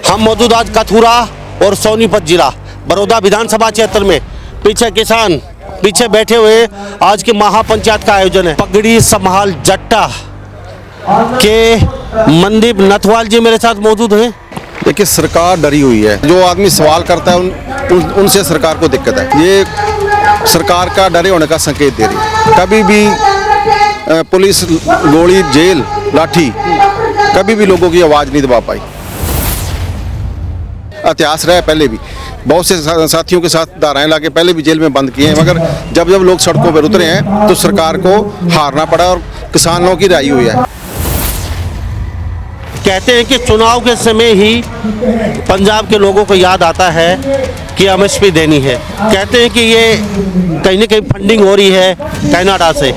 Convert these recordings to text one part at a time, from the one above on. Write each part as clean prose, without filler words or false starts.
हम मौजूद आज कथुरा और सोनीपत जिला बड़ौदा विधानसभा क्षेत्र में पीछे किसान पीछे बैठे हुए आज की महापंचायत का आयोजन है। पगड़ी संभाल जट्टा के मनदीप नथवाल जी मेरे साथ मौजूद हैं। देखिए, सरकार डरी हुई है। जो आदमी सवाल करता है उनसे सरकार को दिक्कत है। ये सरकार का डरे होने का संकेत दे रही है। कभी भी पुलिस गोली जेल लाठी कभी भी लोगों की आवाज़ नहीं दबा पाई। इतिहास रहा है, पहले भी बहुत से साथियों के साथ धाराएं लाके पहले भी जेल में बंद किए हैं, मगर जब जब लोग सड़कों पर उतरे हैं तो सरकार को हारना पड़ा और किसानों की राई हुई है। कहते हैं कि चुनाव के समय ही पंजाब के लोगों को याद आता है कि एमएसपी देनी है। कहते हैं कि ये कहीं ना कहीं फंडिंग हो रही है कनाडा से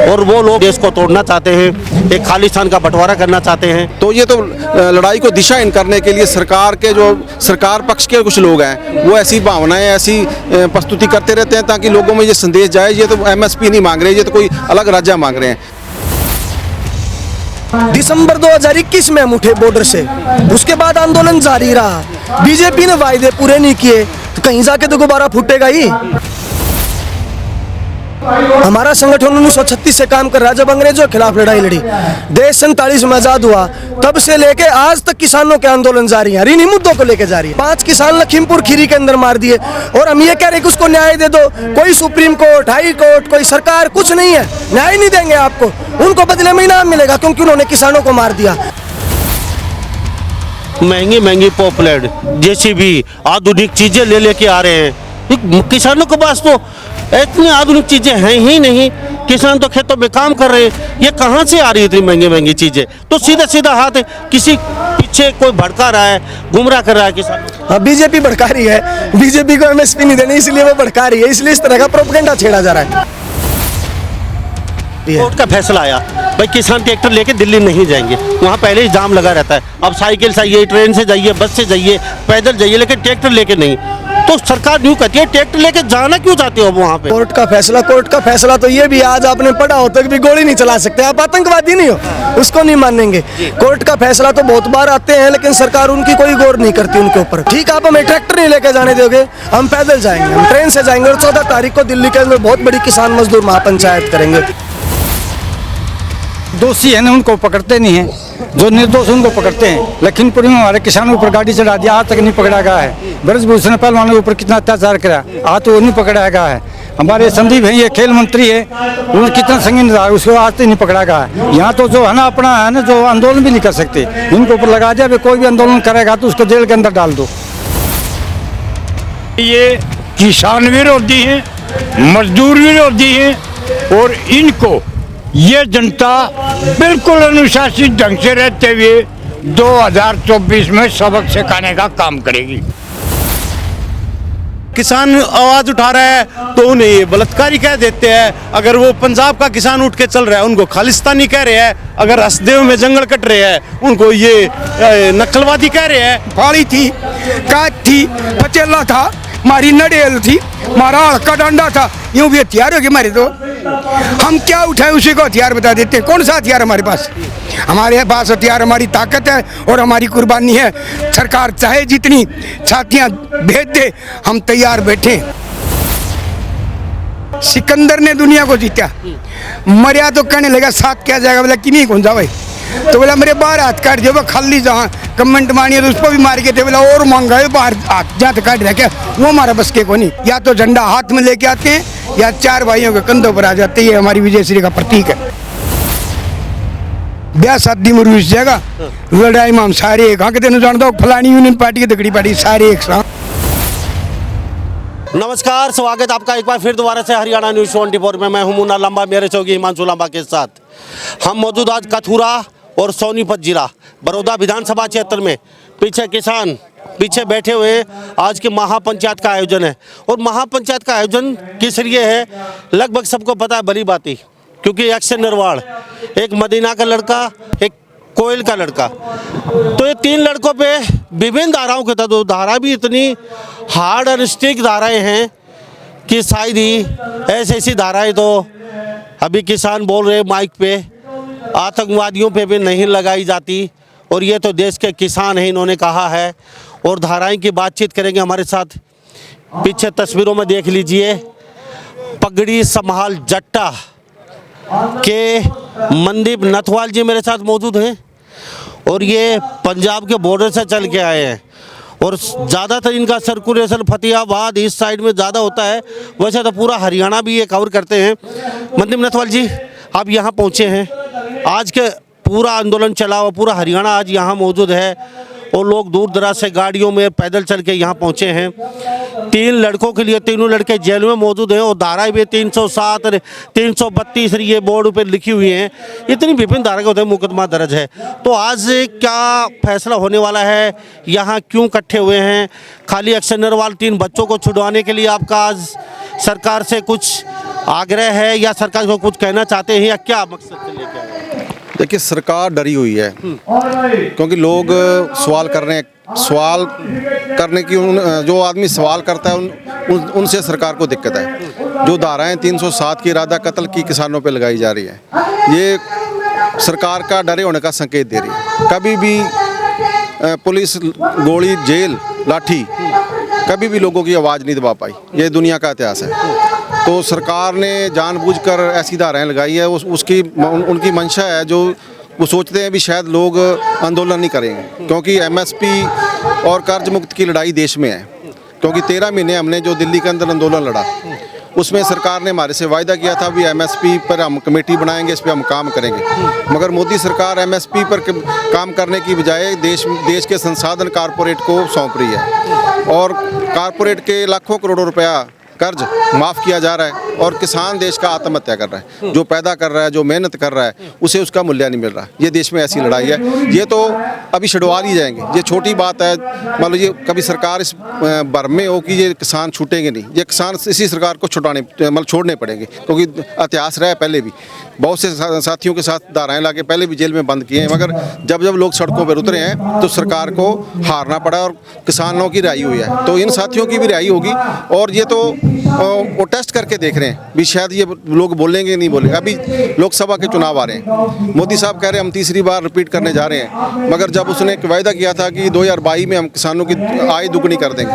और वो लोग देश को तोड़ना चाहते हैं, एक खालिस्तान का बंटवारा करना चाहते हैं। तो ये तो लड़ाई को दिशाहीन करने के लिए सरकार के जो सरकार पक्ष के कुछ लोग हैं वो ऐसी भावनाएं ऐसी प्रस्तुति करते रहते हैं ताकि लोगों में ये संदेश जाए ये तो एमएसपी नहीं मांग रहे, ये तो कोई अलग राज्य मांग रहे हैं। दिसंबर 2021 में हम उठे बॉर्डर से, उसके बाद आंदोलन जारी रहा। बीजेपी ने वायदे पूरे नहीं किए तो कहीं जाके तो दोबारा फूटेगा ही। हमारा संगठन 1936 से काम कर रहा है। जब अंग्रेजों के खिलाफ लड़ाई लड़ी, देश 47 में आजाद हुआ, तब से लेके आज तक किसानों के आंदोलन जारी है। इन्हीं मुद्दों को लेके जारी है। 5 किसान लखीमपुर खीरी के अंदर मार दिए और हम ये कह रहे हैं कि उसको न्याय दे दो। कोई सुप्रीम कोर्ट, हाई कोर्ट, कोई सरकार कुछ नहीं है, न्याय नहीं देंगे आपको। उनको बदले में इनाम मिलेगा क्योंकि उन्होंने किसानों को मार दिया। महंगी महंगी पॉपुलर जेसीबी आधुनिक चीजें ले लेके आ रहे हैं। किसानों के पास तो इतनी आधुनिक चीजें हैं ही नहीं। किसान तो खेतों में काम कर रहे हैं। ये कहाँ से आ रही है इतनी महंगी महंगी चीजें? तो सीधा सीधा हाथ है, किसी पीछे कोई भड़का रहा है, गुमराह कर रहा है किसान। हाँ, बीजेपी भड़का रही है। बीजेपी को एमएसपी नहीं देनी इसलिए वो भड़का रही है, इसलिए इस तरह का प्रोपेगेंडा छेड़ा जा रहा है। कोर्ट का फैसला आया भाई किसान ट्रैक्टर लेके दिल्ली नहीं जाएंगे, वहाँ पहले ही जाम लगा रहता है। अब साइकिल से जाइए, ट्रेन से जाइए, बस से जाइए, पैदल जाइए, लेकिन ट्रैक्टर लेके नहीं। तो सरकार न्यू कहती है ट्रैक्टर लेके जाना क्यों चाहते हो वहाँ पे? कोर्ट का फैसला तो ये भी आज आपने पढ़ा हो तक भी गोली नहीं चला सकते, आप आतंकवादी नहीं हो, उसको नहीं मानेंगे। कोर्ट का फैसला तो बहुत बार आते हैं लेकिन सरकार उनकी कोई गौर नहीं करती उनके ऊपर। ठीक, आप हमें ट्रैक्टर नहीं लेके जाने दोगे, हम पैदल जाएंगे, हम ट्रेन से जाएंगे और 14 तारीख को दिल्ली के अंदर बहुत बड़ी किसान मजदूर महापंचायत करेंगे। दोषी है ना उनको पकड़ते नहीं हैं, जो निर्दोष उनको पकड़ते हैं। लखीमपुर में हमारे किसानों पर गाड़ी चढ़ा दिया, आज तक नहीं पकड़ा गया है। ब्रजभूषण पहलवानों के ऊपर कितना अत्याचार करा, आज तो वो नहीं पकड़ा गया है। हमारे संदीप है, ये खेल मंत्री है, उन्होंने कितना संगीन रहा, उसको आज तक नहीं पकड़ा गया है। यहाँ तो जो है ना अपना है ना, जो आंदोलन भी नहीं कर सकते, इनके ऊपर लगा दिया कोई भी आंदोलन करेगा तो उसको जेल के अंदर डाल दो। ये किसान विरोधी हैं, मजदूर विरोधी हैं और इनको ये जनता बिल्कुल अनुशासित ढंग से रहते हुए 2024 में सबक सिखाने का काम करेगी। किसान आवाज उठा रहा है तो उन्हें ये बलात्कारी कह देते हैं। अगर वो पंजाब का किसान उठ के चल रहा है उनको खालिस्तानी कह रहे हैं। अगर हसदेव में जंगल कट रहे हैं उनको ये नक्सलवादी कह रहे हैं। फाड़ी थी, काट थी, पचेला था, मारी नडेल थी, मारा हल्का डंडा था, यूं भी हथियार हो गए हमारे। तो हम क्या उठाएं उसी को हथियार बता देते हैं। कौन सा हथियार हमारे पास? हमारे पास हथियार हमारी ताकत है और हमारी कुर्बानी है। सरकार चाहे जितनी छातियां भेज दे, हम तैयार बैठे। सिकंदर ने दुनिया को जीता, मरिया तो कहने लगा साथ क्या जाएगा, बोला कि नहीं कौन जा भाई, तो बोला मेरे बाहर हाथ काट दिया, खाली जहाँ कमेंट मानी है तो उसको भी मार के थे। बोला और मांगा है बाहर हाथ जहाँ तक काट रखे, वो हमारा बस के को नहीं। या तो झंडा हाथ में लेके आते हैं या 4 भाइयों के कंधों पर आ जाते हैं। ये हमारी विजयश्री का प्रतीक है। ब्याह शादी में रुस जाएगा, लड़ाई में हम सारे एक हाँ कहते जान दो, फलानी यूनियन पार्टी की दगड़ी पार्टी सारे एक साथ। नमस्कार, स्वागत आपका एक बार फिर दोबारा से हरियाणा न्यूज़ 24 में। मैं हूं मुन्ना लंबा, मेरे चौकी हिमांशु लंबा के साथ। हम मौजूद आज कथुरा और सोनीपत जिला बड़ौदा विधानसभा क्षेत्र में पीछे किसान पीछे बैठे हुए आज की महापंचायत का आयोजन है। और महापंचायत का आयोजन किस लिए है लगभग सबको पता है, भली बात ही, क्योंकि एक्शन निर्वाण, एक मदीना का लड़का, एक कोयल का लड़का, तो ये 3 लड़कों पे विभिन्न धाराओं के तहत, धारा भी इतनी हार्ड और स्ट्रिक्ट धाराएं हैं कि शायद ही ऐसी धाराएं तो अभी किसान बोल रहे माइक पे आतंकवादियों पे भी नहीं लगाई जाती और ये तो देश के किसान हैं, इन्होंने कहा है। और धाराएं की बातचीत करेंगे हमारे साथ। पीछे तस्वीरों में देख लीजिए, पगड़ी संभाल जट्टा के मनदीप नथवाल जी मेरे साथ मौजूद हैं और ये पंजाब के बॉर्डर से चल के आए हैं और ज़्यादातर इनका सर्कुलेशन फतेहाबाद इस साइड में ज़्यादा होता है, वैसे तो पूरा हरियाणा भी ये कवर करते हैं। मनदीप नथवाल जी, आप यहाँ पहुँचे हैं, आज के पूरा आंदोलन चला हुआ, पूरा हरियाणा आज यहाँ मौजूद है और लोग दूर दराज से गाड़ियों में पैदल चल के यहाँ पहुँचे हैं। 3 लड़कों के लिए, तीनों लड़के जेल में मौजूद हैं और धाराएं भी 307 332 ये बोर्ड पर लिखी हुई हैं। इतनी विभिन्न धारा के होते हैं, मुकदमा दर्ज है। तो आज क्या फैसला होने वाला है, यहाँ क्यों इकट्ठे हुए हैं? खाली अक्षय नरवाल 3 बच्चों को छुड़वाने के लिए आपका आज सरकार से कुछ आग्रह है या सरकार को कुछ कहना चाहते हैं या क्या मकसद से लेके आए? देखिए, सरकार डरी हुई है क्योंकि लोग सवाल कर रहे हैं। सवाल करने की जो आदमी सवाल करता है उनसे सरकार को दिक्कत है। जो धाराएं 307 की इरादा कत्ल की किसानों पे लगाई जा रही है, ये सरकार का डरे होने का संकेत दे रही है। कभी भी पुलिस गोली, जेल, लाठी, कभी भी लोगों की आवाज़ नहीं दबा पाई। ये दुनिया का इतिहास है। तो सरकार ने जानबूझकर ऐसी धाराएं लगाई है, उनकी मंशा है। जो वो सोचते हैं भी शायद लोग आंदोलन नहीं करेंगे क्योंकि एमएसपी और कर्ज मुक्त की लड़ाई देश में है। क्योंकि 13 महीने हमने जो दिल्ली के अंदर आंदोलन लड़ा, उसमें सरकार ने हमारे से वायदा किया था भी एमएसपी पर हम कमेटी बनाएंगे, इस पर हम काम करेंगे। मगर मोदी सरकार एमएसपी पर काम करने की बजाय देश के संसाधन कारपोरेट को सौंप रही है और कारपोरेट के लाखों करोड़ों रुपया कर्ज माफ़ किया जा रहा है और किसान देश का आत्महत्या कर रहा है। जो पैदा कर रहा है, जो मेहनत कर रहा है, उसे उसका मूल्य नहीं मिल रहा। ये देश में ऐसी लड़ाई है। ये तो अभी छुड़वा ली जाएंगे, ये छोटी बात है। मान लीजिए कभी सरकार इस भरम में हो कि ये किसान छूटेंगे नहीं, ये किसान इसी सरकार को छोड़ने पड़ेंगे क्योंकि इतिहास रहा है। पहले भी बहुत से साथियों के साथ धाराएं ला के पहले भी जेल में बंद किए हैं, मगर जब लोग सड़कों पर उतरे हैं तो सरकार को हारना पड़ा और किसानों की रिहाई हुई है। तो इन साथियों की भी रिहाई होगी और ये तो वो टेस्ट करके देख रहे हैं भी शायद ये लोग बोलेंगे नहीं बोलेंगे। अभी लोकसभा के चुनाव आ रहे हैं, मोदी साहब कह रहे हैं हम तीसरी बार रिपीट करने जा रहे हैं, मगर जब उसने एक वायदा किया था कि 2022 में हम किसानों की आय दुगनी कर देंगे,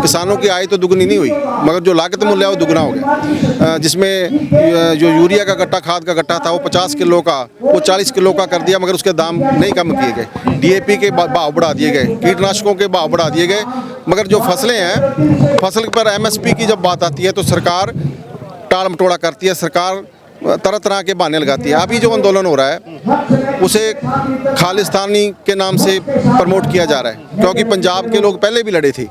किसानों की आय तो दुगनी नहीं हुई मगर जो लागत मूल्य है वो दुगना हो गया। जिसमें जो यूरिया का गट्टा, खाद का गट्टा था वो 50 किलो का वो 40 किलो का कर दिया, मगर उसके दाम नहीं कम किए गए। DAP के भाव बढ़ा दिए गए, कीटनाशकों के भाव बढ़ा दिए गए, मगर जो फसलें हैं, फसल पर MSP की जब बात आती है तो सरकार टाल मटोड़ा करती है। सरकार तरह तरह के बहाने लगाती है। अभी जो आंदोलन हो रहा है उसे खालिस्तानी के नाम से प्रमोट किया जा रहा है क्योंकि पंजाब के लोग पहले भी लड़े थे।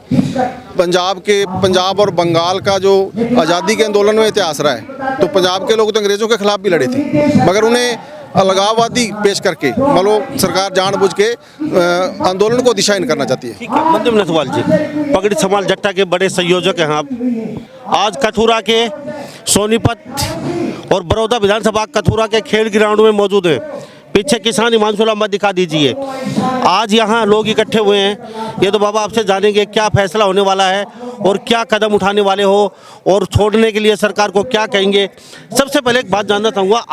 पंजाब और बंगाल का जो आज़ादी के आंदोलन में इतिहास रहा है, तो पंजाब के लोग तो अंग्रेज़ों के खिलाफ भी लड़े थे, मगर उन्हें अलगाववादी पेश करके मतलब सरकार जानबूझ के आंदोलन को दिशाहीन करना चाहती है। ठीक है, मनदीप नथवाल जी, पगड़ी संभाल जट्टा के बड़े संयोजक हैं आप। आज कथुरा के सोनीपत और बड़ौदा विधानसभा कथुरा के खेल ग्राउंड में मौजूद हैं। पीछे किसान हिमांशु लांबा दिखा दीजिए। आज यहाँ लोग इकट्ठे हुए हैं। ये तो बाबा आपसे जानेंगे क्या फैसला होने वाला है और क्या कदम उठाने वाले हो और छोड़ने के लिए सरकार को क्या कहेंगे। सबसे पहले एक बात जानना चाहूँगा,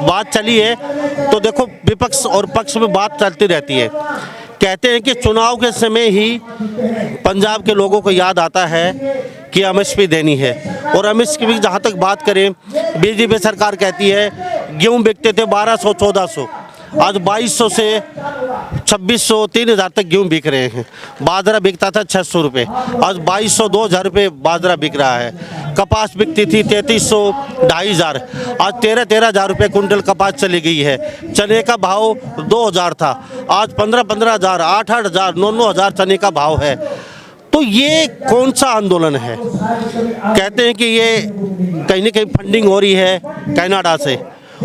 बात चली है तो देखो विपक्ष और पक्ष में बात चलती रहती है। कहते हैं कि चुनाव के समय ही पंजाब के लोगों को याद आता है कि MSP देनी है और MSP की जहाँ तक बात करें, BJP सरकार कहती है गेहूँ बिकते थे 1200 1400, आज 2200 से 2600 3000 तक गेहूँ बिक रहे हैं। बाजरा बिकता था 600 रुपये, आज 2200 2000 रुपये बाजरा बिक रहा है। कपास बिकती थी 3300 2500, आज 13,000 रुपये कुंटल कपास चली गई है। चने का भाव 2000 था, आज 15,000 8,000 9,000 चने का भाव है। तो ये कौन सा आंदोलन है? कहते हैं कि ये कहीं ना कहीं फंडिंग हो रही है कनाडा से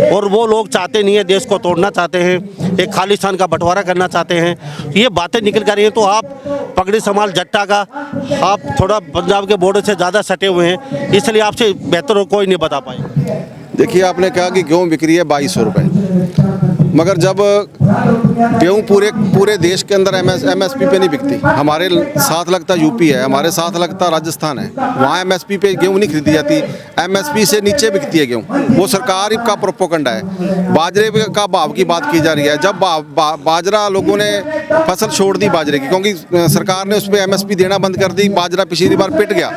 और वो लोग चाहते नहीं है, देश को तोड़ना चाहते हैं, एक खालिस्तान का बंटवारा करना चाहते हैं। ये बातें निकल कर रही हैं। तो आप पगड़ी संभाल जट्टा का, आप थोड़ा पंजाब के बॉर्डर से ज़्यादा सटे हुए हैं, इसलिए आपसे बेहतर कोई नहीं बता पाए। देखिए, आपने कहा कि गेहूँ बिक रही है 2200 रुपये, मगर जब गेहूँ पूरे देश के अंदर एमएसपी पे नहीं बिकती, हमारे साथ लगता यूपी है, हमारे साथ लगता राजस्थान है, वहाँ एमएसपी पे गेहूँ नहीं खरीदी जाती, एमएसपी से नीचे बिकती है गेहूँ। वो सरकार का प्रोपोगंडा है। बाजरे का भाव की बात की जा रही है। जब बाजरा लोगों ने फसल छोड़ दी बाजरे की, क्योंकि सरकार ने उस पर एमएसपी देना बंद कर दी, बाजरा पिछली बार पिट गया,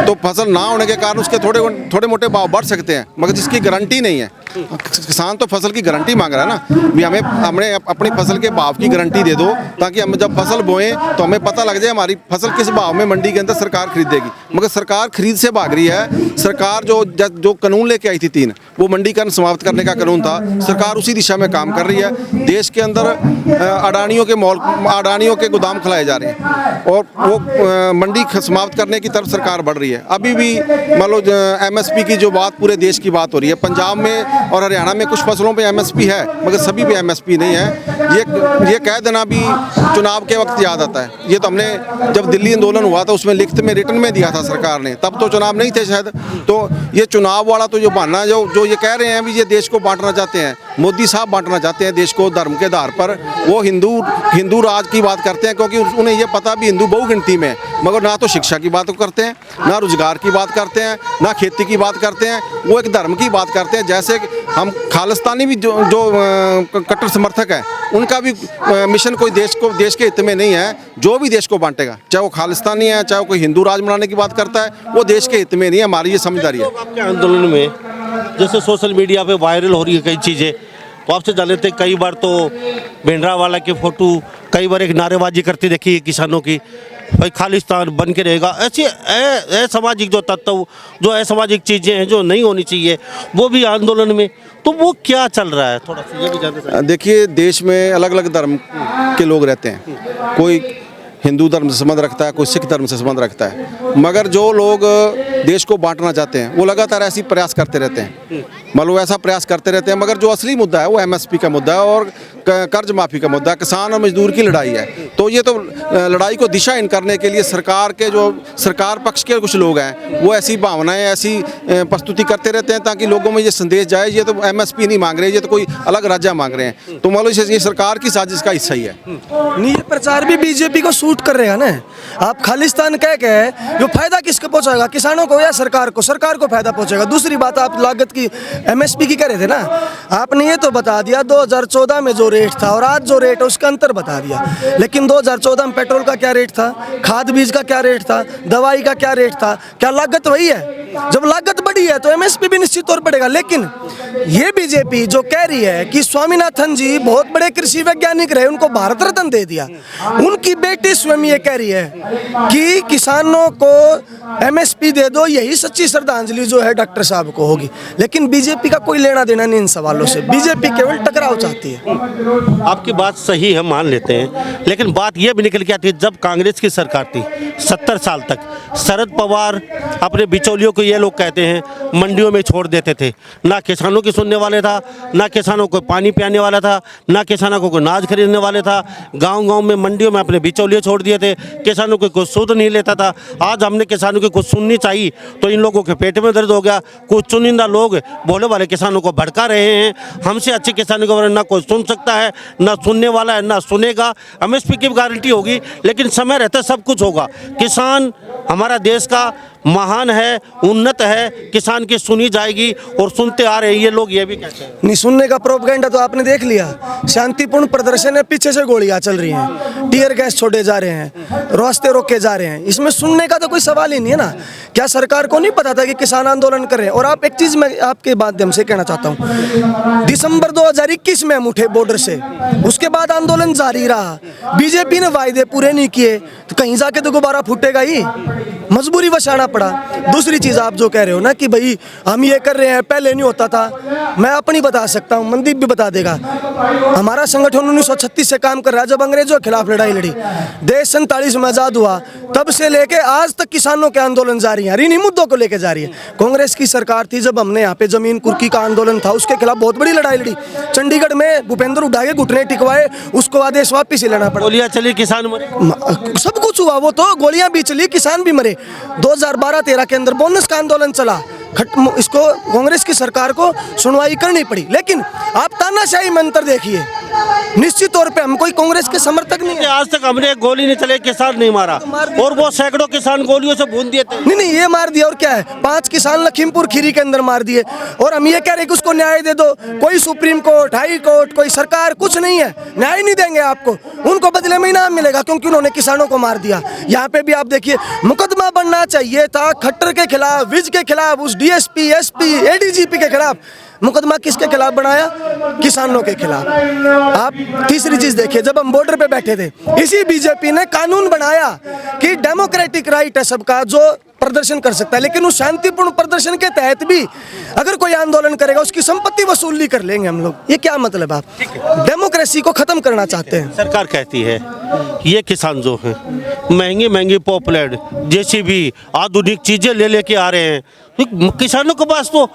तो फसल ना होने के कारण उसके थोड़े मोटे भाव बढ़ सकते हैं, मगर जिसकी गारंटी नहीं है। किसान तो फसल की गारंटी मांग रहा है ना, भी हमें अपनी फसल के भाव की गारंटी दे दो, ताकि हम जब फसल बोएं तो हमें पता लग जाए हमारी फसल किस भाव में मंडी के अंदर सरकार खरीदेगी। मगर सरकार खरीद से भाग रही है। सरकार जो कानून लेके आई थी 3, वो मंडीकरण समाप्त करने का कानून था, सरकार उसी दिशा में काम कर रही है। देश के अंदर अडानियों के गोदाम खुलाए जा रहे हैं और वो मंडी समाप्त करने की तरफ सरकार बढ़ रही है। अभी भी मान लो एमएसपी की जो बात पूरे देश की बात हो रही है, पंजाब में और हरियाणा में कुछ फसलों पे एमएसपी है, मगर सभी पे एमएसपी नहीं है। ये कह देना भी चुनाव के वक्त याद आता है। ये तो हमने जब दिल्ली आंदोलन हुआ था उसमें लिखित में रिटर्न में दिया था सरकार ने, तब तो चुनाव नहीं थे शायद। तो ये चुनाव वाला तो जो बहाना जो ये कह रहे हैं भी ये देश को बांटना चाहते हैं, मोदी साहब बांटना चाहते हैं देश को धर्म के आधार पर। वो हिंदू राज की बात करते हैं, क्योंकि उन्हें ये पता भी हिंदू बहुगिनती में, मगर ना तो शिक्षा की बात करते हैं, ना रोजगार की बात करते हैं, ना खेती की बात करते हैं। वो एक धर्म की बात करते हैं। जैसे हम खालिस्तानी भी जो कट्टर समर्थक हैं, उनका भी मिशन कोई देश के हित में नहीं है। जो भी देश को बांटेगा, चाहे वो खालिस्तानी है, चाहे वो कोई हिंदू राज बनाने की बात करता है, वो देश के हित में नहीं है। हमारी ये समझदारी है। आपके आंदोलन में जैसे सोशल मीडिया पे वायरल हो रही है कई चीज़ें, तो आपसे जान लेते, कई बार तो भिंडरावाला की फोटो, कई बार एक नारेबाजी करती देखी है किसानों की, भाई खालिस्तान बन के रहेगा। ऐसी असामाजिक जो तत्व, जो असामाजिक चीज़ें हैं जो नहीं होनी चाहिए, वो भी आंदोलन में, तो वो क्या चल रहा है, थोड़ा सा ये भी जानते हैं। देखिए, देश में अलग अलग धर्म के लोग रहते हैं। कोई हिंदू धर्म से संबंध रखता है, कोई सिख धर्म से संबंध रखता है, मगर जो लोग देश को बांटना चाहते हैं वो लगातार ऐसी प्रयास करते रहते हैं, मतलब ऐसा प्रयास करते रहते हैं। मगर जो असली मुद्दा है वो एमएसपी का मुद्दा है और कर्ज माफ़ी का मुद्दा, किसान और मजदूर की लड़ाई है। तो ये तो लड़ाई को दिशाहीन करने के लिए सरकार पक्ष के कुछ लोग हैं, वो ऐसी भावनाएं, ऐसी प्रस्तुति करते रहते हैं ताकि लोगों में ये संदेश जाए ये तो एमएसपी नहीं मांग रहे, ये तो कोई अलग राज्य मांग रहे हैं। तो मान लो ये सरकार की साजिश का हिस्सा ही है। नहीं, ये प्रचार भी बीजेपी को सूट कर रहेगा ना। आप खालिस्तान कह के जो फायदा किसको पहुंचाएगा, किसानों को या सरकार को? सरकार को फायदा पहुंचेगा। दूसरी बात, आप लागत की एमएसपी की कह रहे थे ना, आपने ये तो बता दिया 2014 में जो रेट था और आज जो रेट है उसका अंतर बता दिया। लेकिन 2014 में पेट्रोल का क्या रेट था, खाद बीज का क्या रेट था, दवाई का क्या रेट था? क्या लागत वही है? जब लागत बढ़ी है तो एमएसपी भी निश्चित तौर बढ़ेगा। लेकिन ये बीजेपी जो कह रही है कि स्वामीनाथन जी बहुत बड़े कृषि वैज्ञानिक रहे, उनको भारत रत्न दे दिया, उनकी बेटी स्वयं ये कह रही है कि किसानों को एमएसपी दे दो, यही सच्ची श्रद्धांजलि जो है डॉक्टर साहब को होगी। लेकिन बीजेपी का कोई लेना देना नहीं इन सवालों से, बीजेपी केवल टकराव चाहती है। आपकी बात सही है, मान लेते हैं, लेकिन बात यह भी निकल के आती है, जब कांग्रेस की सरकार थी 70 साल तक, शरद पवार अपने बिचौलियों को ये लोग कहते हैं मंडियों में छोड़ देते थे, ना किसानों की सुनने वाले था, ना किसानों को पानी पियाने वाला था, ना किसानों को अनाज खरीदने वाले था। गांव-गांव में मंडियों में अपने बिचौलिए छोड़ दिए थे, किसानों को कुछ सुध नहीं लेता था। आज हमने किसानों की कुछ सुननी चाहिए तो इन लोगों के पेट में दर्द हो गया। कुछ चुनिंदा लोग भोले वाले किसानों को भड़का रहे हैं। हमसे अच्छे किसानों के बारे में ना कोई सुन सकता है, ना सुनने वाला है, ना सुनेगा। एमएसपी की गारंटी होगी, लेकिन समय रहते सब कुछ होगा। किसान हमारा देश का महान है, उन्नत है, किसान की सुनी जाएगी और सुनते आ रहे हैं ये लोग, ये भी कहते हैं। नहीं सुनने का प्रोपगेंडा तो आपने देख लिया। शांतिपूर्ण प्रदर्शन है, पीछे से गोलियां चल रही हैं, टीयर गैस छोड़े जा रहे हैं, रास्ते रोके जा रहे हैं। इसमें सुनने का तो कोई सवाल ही नहीं है ना। क्या सरकार को नहीं पता था कि किसान आंदोलन कर रहे हैं? और आप एक चीज मैं आपके माध्यम से कहना चाहता हूँ, दिसंबर 2021 में हम उठे बॉर्डर से, उसके बाद आंदोलन जारी रहा। बीजेपी ने वायदे पूरे नहीं किए तो कहीं जाके तो दोबारा फूटेगा ही, मजबूरी बचाना पड़ा। दूसरी चीज आप जो कह रहे हो ना कि भाई हम ये कर रहे हैं, पहले नहीं होता था, मैं अपनी बता सकता हूँ, मनदीप भी बता देगा। हमारा संगठन 1936 से काम कर रहा है, जब अंग्रेजों के खिलाफ लड़ाई लड़ी। देश 47 में आजाद हुआ, तब से लेके आज तक किसानों के आंदोलन जारी है, इन्हीं मुद्दों को लेकर जारी है। कांग्रेस की सरकार थी जब हमने यहाँ पे जमीन कुर्की का आंदोलन था, उसके खिलाफ बहुत बड़ी लड़ाई लड़ी। चंडीगढ़ में भूपेंद्र उठा के घुटने टिकवाए, उसको आदेश वापिस लेना पड़ा। गोलियां चली, किसान मरे, सब कुछ हुआ। वो तो गोलियां भी चली, किसान भी मरे। 2012-13 के अंदर बोनस का आंदोलन चला, इसको कांग्रेस की सरकार को सुनवाई करनी पड़ी। लेकिन आप तानाशाही मंत्र देखिए, निश्चित तौर पे हम कोई कांग्रेस के समर्थक नहीं है। आज तक हमने एक गोली नहीं चले, किसान नहीं मारा, और वो सैकड़ों किसान गोलियों से भून दिए थे। नहीं, ये मार दिया और क्या है, 5 किसान लखीमपुर खीरी के अंदर मार दिए, और हम ये कह रहे हैं कि उसको न्याय दे दो। कोई सुप्रीम कोर्ट, हाई कोर्ट, कोई सरकार कुछ नहीं है, न्याय नहीं देंगे आपको, उनको बदले में इनाम मिलेगा क्योंकि उन्होंने किसानों को मार दिया। यहाँ पे भी आप देखिए, मुकदमा बनना चाहिए था खट्टर के खिलाफ, विज के खिलाफ, उस डीएसपी, एसपी, एडीजीपी के खिलाफ। मुकदमा किसके खिलाफ बनाया? किसानों के खिलाफ। आप तीसरी चीज देखिए, जब हम बॉर्डर पे बैठे थे, इसी बीजेपी ने कानून बनाया कि डेमोक्रेटिक राइट है सबका, जो प्रदर्शन कर सकता है, लेकिन उस शांतिपूर्ण प्रदर्शन के तहत भी अगर कोई आंदोलन करेगा उसकी संपत्ति वसूली कर लेंगे हम लोग। ये क्या मतलब? आप डेमोक्रेसी को खत्म करना चाहते हैं। सरकार कहती है ये किसान जो हैं महंगी महंगी पॉपुलर जेसीबी आधुनिक चीजें ले लेके आ रहे हैं। किसानों के पास तो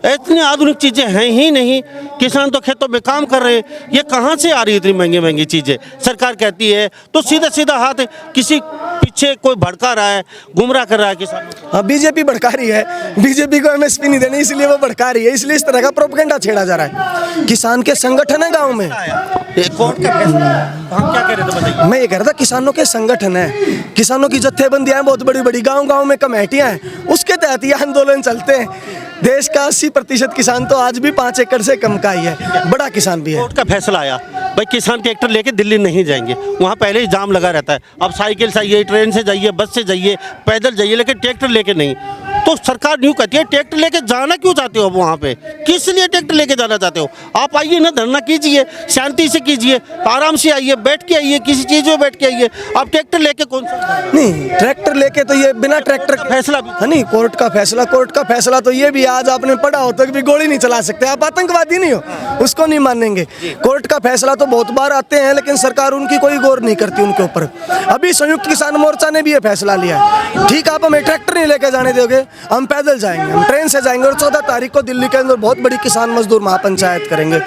इतनी आधुनिक चीजें हैं ही नहीं, किसान तो खेतों में काम कर रहे हैं। ये कहाँ से आ रही है इतनी महंगी महंगी चीजें? सरकार कहती है तो सीधा सीधा हाथ किसी पीछे कोई भड़का रहा है, गुमराह कर रहा है किसानों को। हाँ, बीजेपी भड़का रही है, बीजेपी को एमएसपी नहीं देनी इसलिए वो भड़का रही है, इसलिए इस तरह का प्रोपेगेंडा छेड़ा जा रहा है। किसान के संगठन है गाँव में, कोर्ट का फैसला, हम क्या कह रहे थे बताइए? मैं ये कह रहा था, किसानों के संगठन है, किसानों की जत्थेबंदियां बहुत बड़ी बड़ी, गांव गांव में कमेटियां हैं, उसके तहत ये आंदोलन चलते हैं। देश का 80% किसान तो आज भी 5 एकड़ से कम का ही है, बड़ा किसान भी है। कोर्ट का फैसला आया भाई, किसान ट्रैक्टर लेके दिल्ली नहीं जाएंगे, वहाँ पहले ही जाम लगा रहता है। अब साइकिल से जाइए, ट्रेन से जाइए, बस से जाइए, पैदल जाइए, लेकिन ट्रैक्टर लेके नहीं। तो सरकार न्यू कहती है ट्रैक्टर लेके जाना क्यों चाहते हो? अब वहाँ पे किस लिए ट्रैक्टर लेके जाना चाहते हो? आप आइए ना, धरना कीजिए, शांति से कीजिए, आराम से आइए, बैठ के आइए, किसी चीज में बैठ के आइए। आप ट्रैक्टर लेके कौन सा? नहीं, ट्रैक्टर लेके तो ये बिना ट्रैक्टर का फैसला भी, हाँ नहीं, कोर्ट का फैसला तो ये भी, आज आपने पढ़ा हो तक भी गोली नहीं चला सकते, आप आतंकवादी नहीं हो, उसको नहीं मानेंगे। कोर्ट का फैसला तो बहुत बार आते हैं, लेकिन सरकार उनकी कोई गौर नहीं करती उनके ऊपर। अभी संयुक्त किसान मोर्चा ने भी ये फैसला लिया, ठीक, आप हमें ट्रैक्टर नहीं लेके जाने दोगे, हम पैदल जाएंगे, हम ट्रेन से जाएंगे, और 14 तारीख को दिल्ली के अंदर बहुत बड़ी किसान मजदूर महापंचायत करेंगे।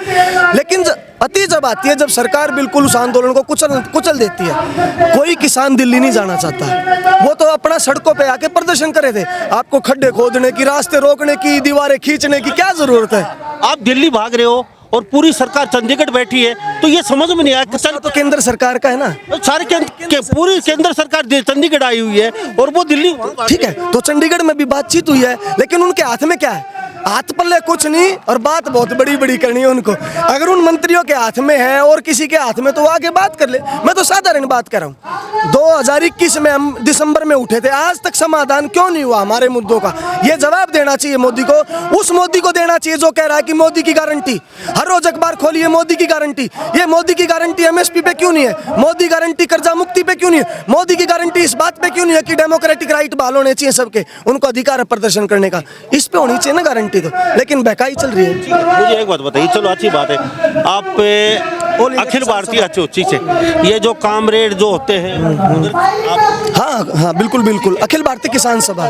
लेकिन अति जब आती है, जब सरकार बिल्कुल उस आंदोलन को कुचल देती है, कोई किसान दिल्ली नहीं जाना चाहता, वो तो अपना सड़कों पे आके प्रदर्शन करे थे। आपको खड्डे खोदने की, रास्ते रोकने की, दीवारें खींचने की क्या जरूरत है? आप दिल्ली भाग रहे हो और पूरी सरकार चंडीगढ़ बैठी है, तो ये समझ में नहीं आया। तो केंद्र सरकार का है ना, सारे पूरी केंद्र सरकार चंडीगढ़ आई हुई है और वो दिल्ली, ठीक है, तो चंडीगढ़ में भी बातचीत हुई है, लेकिन उनके हाथ में क्या है? हाथ पल्ले कुछ नहीं, और बात बहुत बड़ी बड़ी करनी है उनको। अगर उन मंत्रियों के हाथ में है और किसी के हाथ में, तो वो आगे बात कर ले। मैं तो साधारण बात कर रहा हूँ, 2021 में हम दिसंबर में उठे थे, आज तक समाधान क्यों नहीं हुआ हमारे मुद्दों का? ये जवाब देना चाहिए मोदी को, उस मोदी को देना चाहिए जो कह रहा है कि मोदी की गारंटी, हर रोज अखबार खोलिए मोदी की गारंटी। ये मोदी की गारंटी एमएसपी पे क्यों नहीं है? मोदी गारंटी कर्जा मुक्ति पे क्यों नहीं है? मोदी की गारंटी इस बात पे क्यों नहीं है कि डेमोक्रेटिक राइट बहाल होने चाहिए सबके, उनको अधिकार है प्रदर्शन करने का, इस पे होनी चाहिए ना गारंटी। तो लेकिन बहकाई चल रही है। मुझे एक बात बताइए, चलो अच्छी बात है, आप अखिल भारतीय चीज है, ये जो कामरेड जो होते हैं, हाँ हाँ, बिल्कुल बिल्कुल, अखिल भारतीय किसान सभा।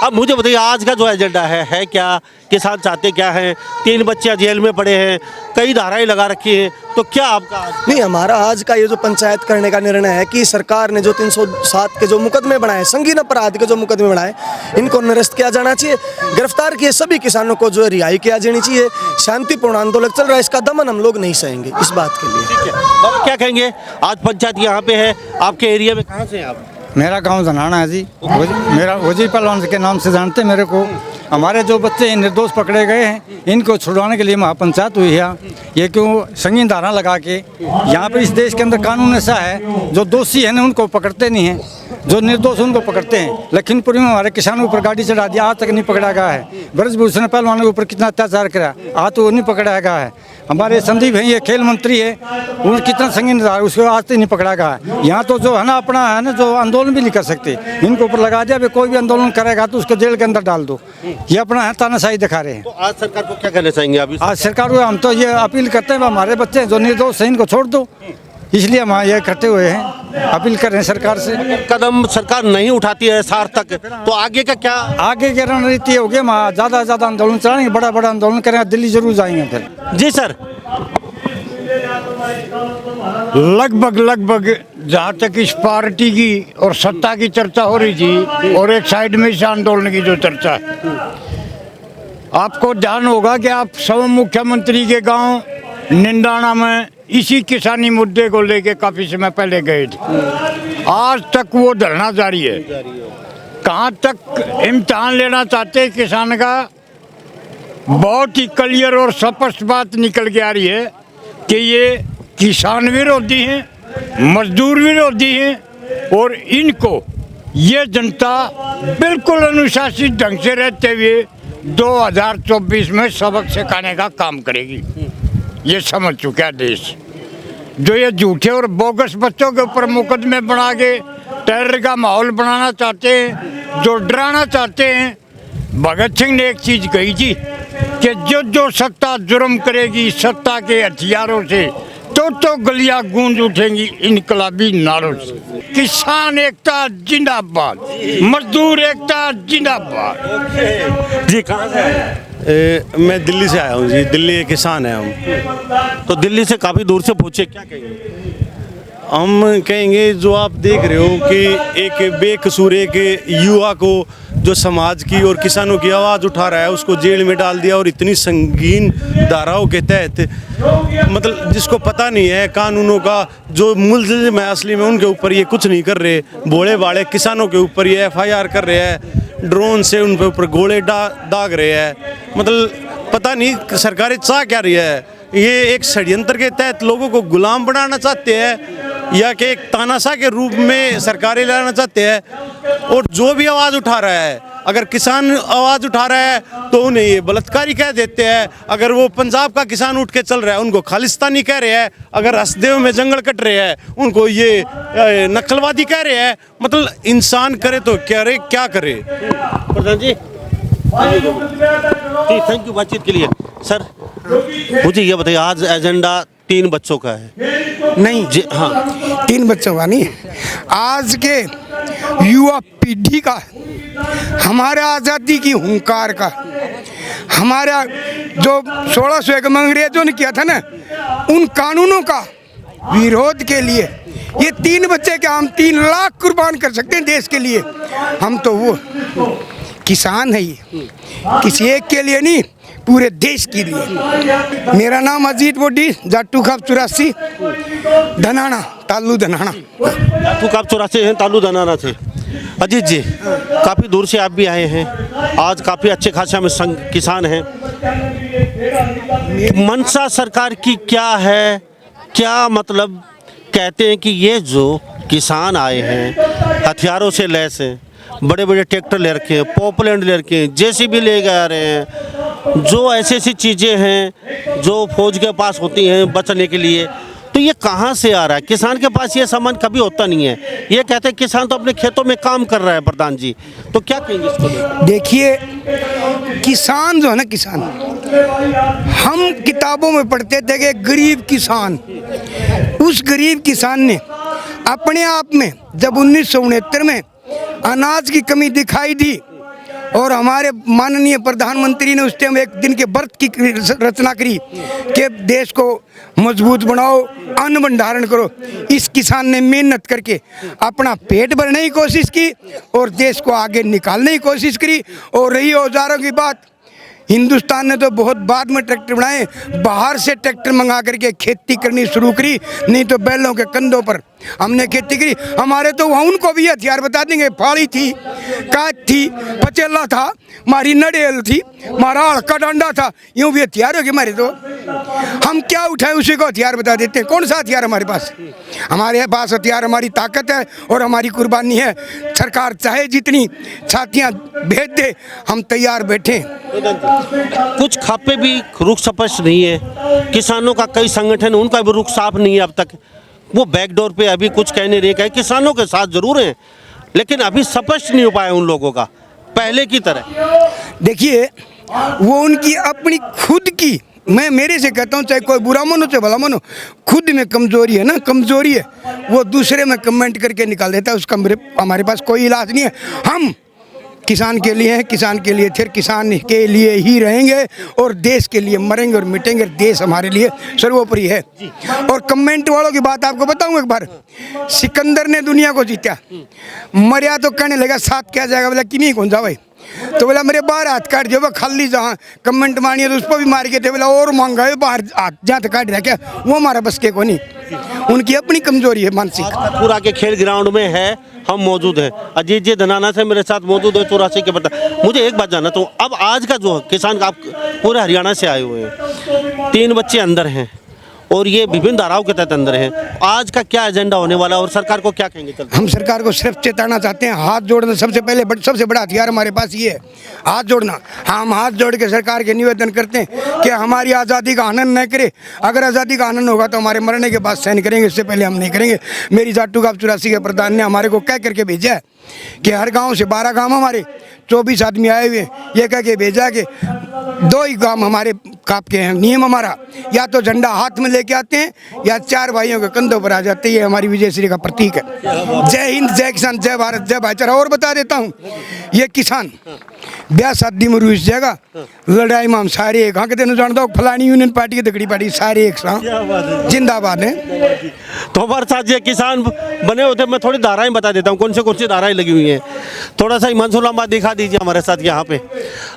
अब मुझे बताइए आज का जो एजेंडा है क्या? किसान चाहते क्या है? 3 बच्चे जेल में पड़े हैं, कई धाराएं लगा रखी हैं, तो क्या आपका? नहीं, हमारा आज का ये जो पंचायत करने का निर्णय है कि सरकार ने जो 307 के जो मुकदमे बनाए, संगीन अपराध के जो मुकदमे बनाए, इनको निरस्त किया जाना चाहिए। गिरफ्तार किए सभी किसानों को जो रिहाई किया जानी चाहिए। शांतिपूर्ण आंदोलन चल रहा है, इसका दमन हम लोग नहीं सहेंगे इस बात के लिए। बाबा क्या कहेंगे? आज पंचायत यहाँ पे है, आपके एरिया में कहाँ से हैं आप? मेरा गांव धनाना है जी, मेरा वजी पहलवान के नाम से जानते हैं मेरे को। हमारे जो बच्चे निर्दोष पकड़े गए हैं, इनको छुड़वाने के लिए महापंचायत हुई है। ये क्यों संगीन धारा लगा के, यहाँ पर इस देश के अंदर कानून ऐसा है, जो दोषी है ना उनको पकड़ते नहीं हैं, जो निर्दोष उनको पकड़ते हैं। लखीमपुर में हमारे किसानों पर गाड़ी चढ़ा दिया, आज तक नहीं पकड़ा गया है। ब्रजभूषण पहलवान के ऊपर कितना अत्याचार करा, आज तो वो नहीं पकड़ा गया है। हमारे संदीप है, ये खेल मंत्री है, उन्हें कितना संगीन धारा, उसको आज तक नहीं पकड़ा गया है। यहाँ तो जो है ना, अपना है ना, जो आंदोलन भी नहीं कर सकते, इनको ऊपर लगा दिया, कोई भी आंदोलन करेगा तो उसको जेल के अंदर डाल दो। ये अपना है तानाशाही दिखा रहे हैं। तो आज सरकार को क्या कहना चाहेंगे अभी? आज सरकार को हम तो ये अपील करते हैं, हमारे बच्चे जो निर्दोष हैं इनको छोड़ दो, इसलिए हम ये इकट्ठे हुए हैं, अपील कर रहे हैं सरकार से। कदम सरकार नहीं उठाती है सार्थक, तो आगे का क्या? आगे की रणनीति होगी, हम ज़्यादा से ज़्यादा आंदोलन चलाएंगे, बड़ा बड़ा आंदोलन करेंगे, दिल्ली जरूर जाएंगे फिर। जी सर, लगभग जहाँ तक इस पार्टी की और सत्ता की चर्चा हो रही थी और एक साइड में इस आंदोलन की जो चर्चा है, आपको ध्यान होगा कि आप सब मुख्यमंत्री के गांव निंदाना में इसी किसानी मुद्दे को लेके काफी समय पहले गए थे। आज तक वो धरना जारी है। कहाँ तक इम्तिहान लेना चाहते हैं किसान का, बहुत ही क्लियर और स्पष्ट बात निकल के आ रही है कि ये किसान विरोधी हैं, मजदूर विरोधी हैं और इनको ये जनता बिल्कुल अनुशासित ढंग से रहते हुए 2024 में सबक सिखाने का काम करेगी। ये समझ चुका है देश। जो ये झूठे और बोगस बच्चों के ऊपर मुकदमे बना के टेरर का माहौल बनाना चाहते हैं, जो डराना चाहते हैं, भगत सिंह ने एक चीज कही थी कि जो सत्ता जुर्म करेगी सत्ता के हथियारों से तो गलियां गूंज उठेंगी इनकलाबी नारों से। किसान एकता जिंदाबाद, मजदूर एकता जिंदाबाद। जी कहाँ से आए? मैं दिल्ली से आया हूँ जी, दिल्ली के किसान हैं हम। तो दिल्ली से काफ़ी दूर से पूछे, क्या कहेंगे? हम कहेंगे जो आप देख रहे हो कि एक बेकसूर एक युवा को जो समाज की और किसानों की आवाज़ उठा रहा है उसको जेल में डाल दिया, और इतनी संगीन धाराओं के तहत, मतलब जिसको पता नहीं है कानूनों का, जो मुल्ज़िम है असली में उनके ऊपर ये कुछ नहीं कर रहे, भोले भाले किसानों के ऊपर ये FIR कर रहे हैं, ड्रोन से उन पे ऊपर गोले दाग रहे हैं। मतलब पता नहीं सरकारें चाह क्या रही है। ये एक षड्यंत्र के तहत लोगों को गुलाम बनाना चाहते हैं या कि एक तानाशाह के रूप में सरकारें लाना चाहते हैं। और जो भी आवाज़ उठा रहा है, अगर किसान आवाज़ उठा रहा है तो उन्हें ये बलात्कारी कह देते हैं। अगर वो पंजाब का किसान उठ के चल रहा है उनको खालिस्तानी कह रहे हैं। अगर हसदेव में जंगल कट रहे हैं उनको ये नक्सलवादी कह रहे हैं। मतलब इंसान करे तो क्या करे। प्रधान जी थैंक यू बातचीत के लिए। सर मुझे ये बताइए, आज एजेंडा 3 बच्चों का है? नहीं जी हाँ, 3 बच्चों का नहीं, आज के युवा पीढ़ी का, हमारा आज़ादी की हुंकार का, हमारा जो 1601 में अंग्रेजों ने किया था ना, उन कानूनों का विरोध के लिए ये 3 बच्चे क्या, हम 3 लाख कुर्बान कर सकते हैं देश के लिए। हम तो वो किसान है, ये किसी एक के लिए नहीं, पूरे देश के लिए। मेरा नाम अजीत बोडी, जाटू खाप 84, धनाना, तालू धनाना। जाटू खाप 84 हैं, तालू धनाना से। अजीत जी काफ़ी दूर से आप भी आए हैं, आज काफ़ी अच्छे खासे में किसान हैं। मंशा सरकार की क्या है? क्या मतलब कहते हैं कि ये जो किसान आए हैं हथियारों से लैस हैं, बड़े बड़े ट्रैक्टर ले रखे हैं, पॉपलैंड ले रखे हैं, JCB ले के आ रहे हैं, जो ऐसी चीज़ें हैं जो फौज के पास होती हैं बचने के लिए, तो ये कहाँ से आ रहा है? किसान के पास ये सामान कभी होता नहीं है। ये कहते हैं किसान तो अपने खेतों में काम कर रहा है। प्रधान जी तो क्या कहेंगे इसको? देखिए, किसान जो है ना, किसान, हम किताबों में पढ़ते थे कि गरीब किसान, उस गरीब किसान ने अपने आप में जब 1969 में अनाज की कमी दिखाई दी और हमारे माननीय प्रधानमंत्री ने उस टाइम एक दिन के व्रत की रचना करी कि देश को मजबूत बनाओ, अन्न भंडारण करो। इस किसान ने मेहनत करके अपना पेट भरने की कोशिश की और देश को आगे निकालने की कोशिश करी। और रही औजारों की बात, हिंदुस्तान ने तो बहुत बाद में ट्रैक्टर बनाए, बाहर से ट्रैक्टर मंगा करके खेती करनी शुरू करी, नहीं तो बैलों के कंधों पर हमने खेती करी। हमारे तो वहाँ उनको भी हथियार बता देंगे, फाड़ी थी, काट थी, पचेला था, हमारी नड़ेल थी, हमारा हड़का डंडा था, यूँ भी हथियार हो गए हमारे। तो हम क्या उठाए उसी को हथियार बता देते हैं। कौन सा हथियार हमारे पास? हमारे पास हथियार हमारी ताकत है और हमारी कुर्बानी है। सरकार चाहे जितनी छातियाँ भेज दे, हम तैयार बैठे। कुछ खापे भी रुख स्पष्ट नहीं है, किसानों का कई संगठन उनका भी रुख साफ नहीं है अब तक। वो बैकडोर पे अभी कुछ कह नहीं रहे, कहे किसानों के साथ जरूर हैं लेकिन अभी स्पष्ट नहीं हो पाया उन लोगों का पहले की तरह। देखिए, वो उनकी अपनी खुद की, मैं मेरे से कहता हूँ, चाहे कोई बुरा मानो चाहे भला मानो, खुद में कमजोरी है ना, कमजोरी है, वो दूसरे में कमेंट करके निकाल देता है। उसका हमारे पास कोई इलाज नहीं है। हम किसान के लिए हैं, किसान के लिए फिर किसान के लिए ही रहेंगे और देश के लिए मरेंगे और मिटेंगे। देश हमारे लिए सर्वोपरि है। और कमेंट वालों की बात आपको बताऊं एक बार, सिकंदर ने दुनिया को जीता, मरिया तो कहने लगा साथ क्या जाएगा, बोला कि नहीं कौन जा भाई, तो बोला मेरे बाहर हाथ काट दिया, खाली जहाँ कमेंट मारिए तो उस पर भी मार के थे, बोला और मांगा है बाहर हाथ जहाँ तक काट रहा क्या, वो हमारा बस के को नहीं, उनकी अपनी कमजोरी है मानसिक। कथुरा के खेल ग्राउंड में है, हम मौजूद हैं। अजीत जी धनाना से मेरे साथ मौजूद है 84 के बता। मुझे एक बात जानना तो अब आज का जो किसान का, आप पूरे हरियाणा से आए हुए हैं, 3 बच्चे अंदर हैं और ये विभिन्न धाराओं के तहत अंदर हैं, आज का क्या एजेंडा होने वाला है और सरकार को क्या कहेंगे? हम सरकार को सिर्फ चेताना चाहते हैं, हाथ जोड़ना सबसे पहले, सबसे बड़ा हथियार हमारे पास ये है, हाथ जोड़ना। हम हाथ जोड़ के सरकार के निवेदन करते हैं कि हमारी आज़ादी का आनंद न करे, अगर आज़ादी का आनंद होगा तो हमारे मरने के बाद सहन करेंगे, इससे पहले हम नहीं करेंगे। मेरी जाटू गाँव 84 के प्रधान ने हमारे को कह करके भेजा है कि हर गाँव से 12 गाँव हमारे 24 आदमी आए हुए, ये कह के भेजा कि 2 ही गाँव हमारे काप के हैं। नियम हमारा या तो झंडा हाथ में लेके आते हैं या 4 भाइयों के कंधों पर आ जाते हैं, ये हमारी विजयश्री का प्रतीक है। जय हिंद, जय किसान, जय भारत, जय भाईचारा। और बता देता हूँ, ये किसान ब्याह शादी में रुस जाएगा, लड़ाई में हम सारे एक, हाँ कहते जानता हूँ फलानी यूनियन पार्टी की दगड़ी पार्टी सारे एक साथ जिंदाबाद है। तो हमारे साथ ये किसान बने होते, मैं थोड़ी धाराएं बता देता हूँ कौन सी धाराएं लगी हुई हैं। थोड़ा सा हिमांशु लांबा दिखा दीजिए हमारे साथ यहाँ पे।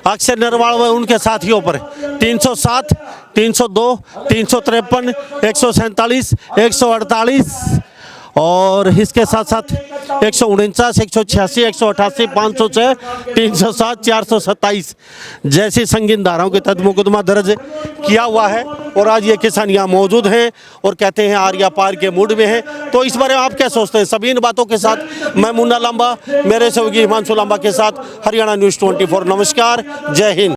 अक्षय नरवाल व उनके साथियों पर 307, 302, 353, 147, 148 और इसके साथ साथ 149, 186, 188, 506, 307, 427 जैसी संगीन धाराओं के तहत मुकदमा दर्ज किया हुआ है। और आज ये किसान यहाँ मौजूद हैं और कहते हैं आर्या पार के मूड में हैं। तो इस बारे में आप क्या सोचते हैं? सभी इन बातों के साथ मैं मुन्ना लांबा, मेरे सहयोगी हिमांशु लांबा के साथ हरियाणा न्यूज़ 24। नमस्कार, जय हिंद।